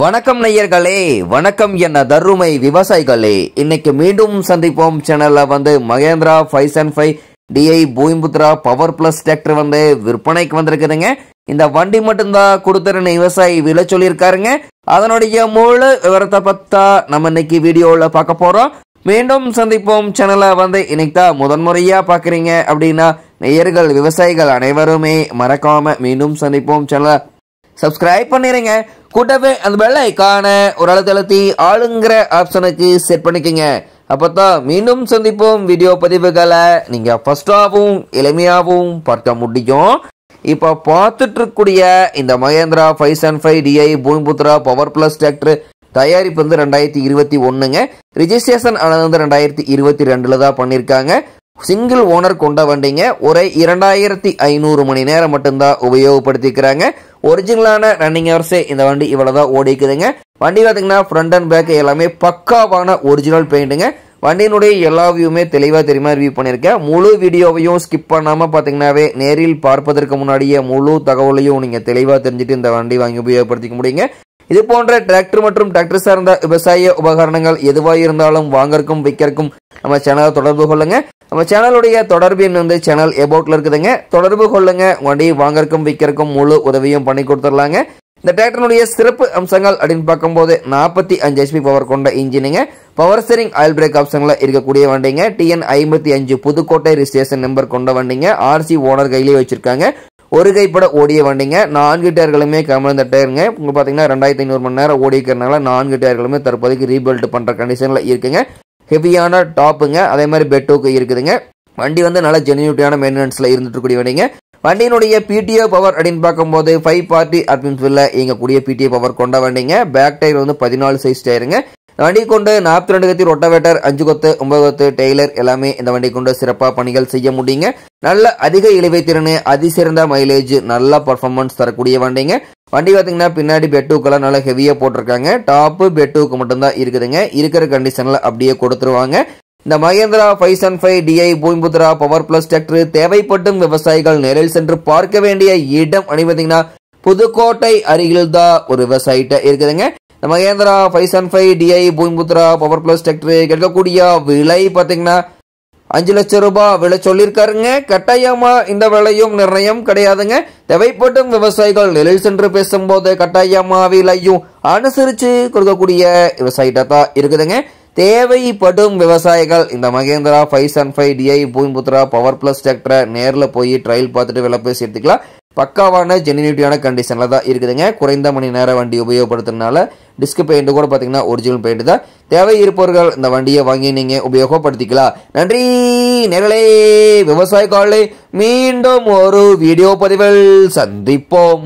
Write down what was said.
வணக்கம் நேயர்களே, வணக்கம் என்ன தருமை விவசாயிகளே. இன்னைக்கு மீண்டும் சந்திப்போம் சேனல்ல Mahindra 505 DI Bhoomiputra power plus tractor விற்பனைக்கு வந்திருக்குதுங்க. இந்த வண்டி மட்டும்தான் கொடுத்துருன்னு விவசாயி விலை சொல்லியிருக்காருங்க. அதனுடைய முழு விவரத்தை பத்தா நம்ம இன்னைக்கு வீடியோல பார்க்க போறோம். மீண்டும் சந்திப்போம் சேனலை இன்னைக்கு தான் முதன்முறையா பாக்குறீங்க அப்படின்னா நேயர்கள் விவசாயிகள் அனைவருமே மறக்காம மீண்டும் சந்திப்போம் சேனலை சப்ஸ்கிரைப் பண்ணிருங்க. கூட்டவே அந்த பெல் ஐகான ஒரு அழுத்தி ஆளுங்கிற ஆப்ஷனுக்கு செட் பண்ணிக்கங்க. அப்பதான் மீண்டும் சந்திப்போம் வீடியோ பதிவுகளை நீங்க ஃபர்ஸ்டாவும் எளிமையாவும் பார்க்க முடியும். இப்ப பார்த்துட்டு இருக்கக்கூடிய இந்த Mahindra 505 DI Bhoomiputra power plus tractor தயாரிப்பு 2021ங்க. ரிஜிஸ்ட்ரேஷன் ஆனது 2022 தான் பண்ணிருக்காங்க. சிங்கிள் ஓனர் கொண்ட வண்டிங்க. ஒரு 2500 மணி நேரம் மட்டும்தான் உபயோகப்படுத்திக்கிறாங்க. ஒரிஜினலான ரன்னிங் ஹவர்ஸே இந்த வண்டி இவ்வளவுதான் ஓடிக்குதுங்க. வண்டி பார்த்தீங்கன்னா ஃப்ரண்ட் அண்ட் பேக் எல்லாமே பக்காவான ஒரிஜினல் பெயிண்ட்டுங்க. வண்டியினுடைய எல்லா வியூமே தெளிவா தெரியுமா ரிவ்யூ பண்ணிருக்கேன். முழு வீடியோவையும் ஸ்கிப் பண்ணாம பாத்தீங்கன்னாவே நேரில் பார்ப்பதற்கு முன்னாடியே முழு தகவலையும் நீங்க தெளிவா தெரிஞ்சுட்டு இந்த வண்டி வாங்கி உபயோகப்படுத்திக்க முடியுங்க. இது போன்ற டிராக்டர் மற்றும் டிராக்டர் சார்ந்த விவசாய உபகரணங்கள் எதுவாக இருந்தாலும் வாங்கறக்கும் விற்கிறக்கும் நம்ம சேனலை தொடர்பு கொள்ளுங்க. நம்ம சேனலுடைய தொடர்பு எண் சேனல் எபோட்ல இருக்குதுங்க. தொடர்பு கொள்ளுங்க. வண்டி வாங்கறக்கும் விற்கிறக்கும் முழு உதவியும் பண்ணி கொடுத்துடலாங்க. இந்த டிராக்டருடைய சிறப்பு அம்சங்கள் அப்படின்னு பார்க்கும்போது 45 HP பவர் கொண்ட இன்ஜினுங்க. பவர் ஸ்டீரிங் ஆயில் பிரேக் ஆப்ஷன்ல இருக்கக்கூடிய வண்டிங்க. TN 55 புதுக்கோட்டை ரிஜிஸ்ட்ரேஷன் நம்பர் கொண்ட வண்டிங்க. RC ஓனர் கையிலேயே வச்சிருக்காங்க. ஒரு கைப்பட ஓடிய வண்டிங்க. 4 டயர்களுமே கமலந்த டயருங்க. உங்க பாத்தீங்கன்னா 2500 மணி நேரம் ஓடி இருக்கிறதுனால 4 டயர்களுமே தற்போதைக்கு ரீபில்ட் பண்ற கண்டிஷன்ல இருக்குங்க. ஹெவியான டாப்புங்க. அதே மாதிரி பெட்டோக்கு இருக்குதுங்க. வண்டி நல்ல ஜென்யூனிட்டியான மெயின்டெனன்ஸ்ல இருந்துட்டு கூடிய வண்டிங்க. வண்டியினுடைய PTO பவர் அப்படின்னு பார்க்கும்போது 5 பார்ட்டி அட்மின்ஸ்ல இயங்கக்கூடிய PTO பவர் கொண்ட வண்டிங்க. பேக் டயர் 14 சைஸ் டயருங்க. வண்டி கொண்டு 42 கத்தி ரொட்டவேட்டர், 5 கொத்து, 9 கொத்து டெய்லர் எல்லாமே இந்த வண்டி கொண்டு சிறப்பா பணிகள் செய்ய முடியுங்க. நல்ல அதிக இழுவை திறன், அதிசிறந்த மைலேஜ், நல்ல பர்ஃபார்மன்ஸ் தரக்கூடிய வண்டிங்க. வண்டி பாத்தீங்கன்னா பின்னாடி பெட்டுக்கெல்லாம் நல்லா ஹெவியா போட்டிருக்காங்க. டாப்பு பெட்டுக்கு மட்டும்தான் இருக்குதுங்க. இருக்கிற கண்டிஷன்ல அப்படியே கொடுத்துருவாங்க. இந்த Mahindra 505 DI Bhoomiputra power plus tractor தேவைப்படும் விவசாயிகள் நேரில் சென்று பார்க்க வேண்டிய இடம் அணிவதீங்கன்னா புதுக்கோட்டை அருகில் தான் ஒரு விவசாயிட்ட இருக்குதுங்க. இந்த Mahindra 505 DI Bhoomiputra power plus tractor கிடைக்கக்கூடிய விலை பாத்தீங்கன்னா 5 லட்சம் ரூபாய் விலை சொல்லியிருக்காருங்க. கட்டாயமா இந்த விலையும் நிர்ணயம் கிடையாதுங்க. தேவைப்படும் விவசாயிகள் நேரில் சென்று பேசும்போது கட்டாயமா விலையும் அனுசரிச்சு கொடுக்கக்கூடிய விவசாயிட்ட தான் இருக்குதுங்க. தேவைப்படும் விவசாயிகள் இந்த Mahindra 505 DI Bhoomiputra power plus டிராக்டரை நேரில் போய் ட்ரையல் பார்த்துட்டு விலை பேசி எடுத்துக்கலாம். பக்காவான ஜென்யூனிட்டியான கண்டிஷன்ல தான் இருக்குதுங்க. குறைந்த மணி நேரம் வண்டி உபயோகப்படுத்துறதுனால டிஸ்க் பெயிண்ட் கூட பாத்தீங்கன்னா ஒரிஜினல் பெயிண்ட் தான். தேவை இருப்பவர்கள் இந்த வண்டியை வாங்கி நீங்க உபயோகப்படுத்திக்கலாம். நன்றி நேர்களே விவசாயிகளே. மீண்டும் ஒரு வீடியோ பதிவில் சந்திப்போம்.